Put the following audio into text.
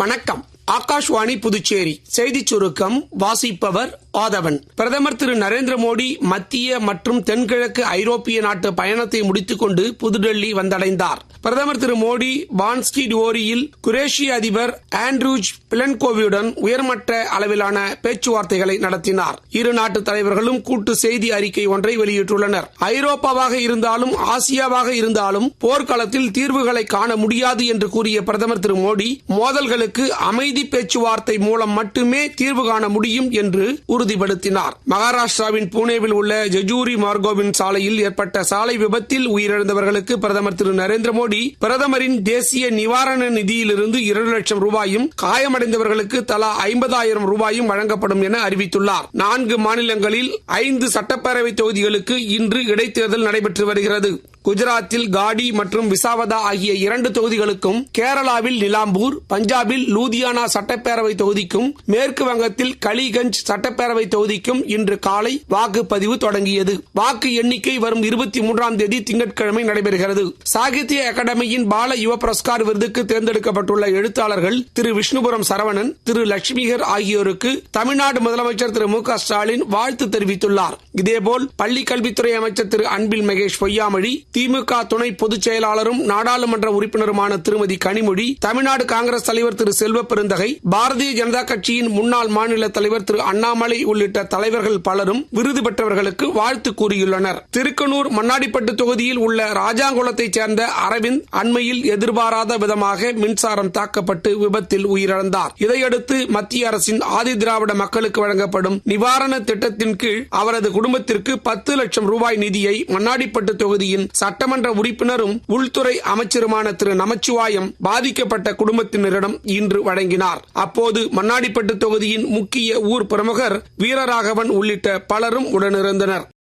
வணக்கம். ஆகாஷ்வாணி புதுச்சேரி செய்திச் சுருக்கம் வாசிப்பவர் ஆதவன். பிரதமர் திரு நரேந்திர மோடி மத்திய மற்றும் தென்கிழக்கு ஐரோப்பிய நாட்டு பயணத்தை முடித்துக் கொண்டு புதுடெல்லி வந்தடைந்தார். பிரதமர் திரு மோடி பான்ஸ்கி டோரியில் குரேஷிய அதிபர் ஆண்ட்ரூஜ் பிளன்கோவியுடன் உயர்மட்ட அளவிலான பேச்சுவார்த்தைகளை நடத்தினார். இரு நாட்டு தலைவர்களும் கூட்டு செய்தி அறிக்கை ஒன்றை வெளியிட்டுள்ளனர். ஐரோப்பாவாக இருந்தாலும் ஆசியாவாக இருந்தாலும் போர்க்களத்தில் தீர்வுகளை காண முடியாது என்று கூறிய பிரதமர் திரு மோடி மோதல்களுக்கு அமைதி பேச்சுவார்த்தை மூலம் மட்டுமே தீர்வு காண முடியும் என்று உறுதிப்படுத்தினார். மகாராஷ்டிராவின் புனேவில் உள்ள ஜெஜூரி மார்கோவின் சாலையில் ஏற்பட்ட சாலை விபத்தில் உயிரிழந்தவர்களுக்கு பிரதமர் திரு நரேந்திர மோடி பிரதமரின் தேசிய நிவாரண நிதியிலிருந்து 2 லட்சம் ரூபாயும் காயமடைந்தவர்களுக்கு தலா 50,000 ரூபாயும் வழங்கப்படும் என அறிவித்துள்ளார். 4 மாநிலங்களில் 5 சட்டப்பேரவை தொகுதிகளுக்கு இன்று இடைத்தேர்தல் நடைபெற்று வருகிறது. குஜராத்தில் காடி மற்றும் விசாவதா ஆகிய 2 தொகுதிகளுக்கும், கேரளாவில் நிலாம்பூர், பஞ்சாபில் லூதியானா சட்டப்பேரவை தொகுதிக்கும், மேற்கு வங்கத்தில் கலிகஞ்ச் சட்டப்பேரவை தொகுதிக்கும் இன்று காலை வாக்குப்பதிவு தொடங்கியது. வாக்கு எண்ணிக்கை வரும் 23ஆம் தேதி திங்கட்கிழமை நடைபெறுகிறது. சாகித்ய அகாடமியின் பால யுவ புரஸ்கார் விருதுக்கு தேர்ந்தெடுக்கப்பட்டுள்ள எழுத்தாளர்கள் திரு விஷ்ணுபுரம் சரவணன், திரு லட்சுமிகர் ஆகியோருக்கு தமிழ்நாடு முதலமைச்சர் திரு மு.க. ஸ்டாலின் வாழ்த்து தெரிவித்துள்ளார். இதேபோல் பள்ளிக்கல்வித்துறை அமைச்சர் திரு அன்பில் மகேஷ் பொய்யாமொழி, திமுக துணை பொதுச் செயலாளரும் நாடாளுமன்ற உறுப்பினருமான திருமதி கனிமொழி, தமிழ்நாடு காங்கிரஸ் தலைவர் திரு செல்வ பெருந்தகை, பாரதிய ஜனதா கட்சியின் முன்னாள் மாநில தலைவர் திரு அண்ணாமலை உள்ளிட்ட தலைவர்கள் பலரும் விருது பெற்றவர்களுக்கு வாழ்த்து கூறியுள்ளனர். திருக்கனூர் மண்ணாடிப்பட்டு தொகுதியில் உள்ள ராஜாங்குளத்தைச் சேர்ந்த அரவிந்த் அண்மையில் எதிர்பாராத விதமாக மின்சாரம் தாக்கப்பட்டு விபத்தில் உயிரிழந்தார். இதையடுத்து மத்திய அரசின் ஆதி திராவிட மக்களுக்கு வழங்கப்படும் நிவாரண திட்டத்தின் கீழ் அவரது குடும்பத்திற்கு 10 லட்சம் ரூபாய் நிதியை மண்ணாடிப்பட்டு தொகுதியின் சட்டமன்ற உறுப்பினரும் உள்துறை அமைச்சருமான திரு நமச்சிவாயம் பாதிக்கப்பட்ட குடும்பத்தினரிடம் இன்று வழங்கினார். அப்போது மண்ணாடிப்பட்டு தொகுதியின் முக்கிய ஊர் பிரமுகர் வீரராகவன் உள்ளிட்ட பலரும் உடனிருந்தனர்.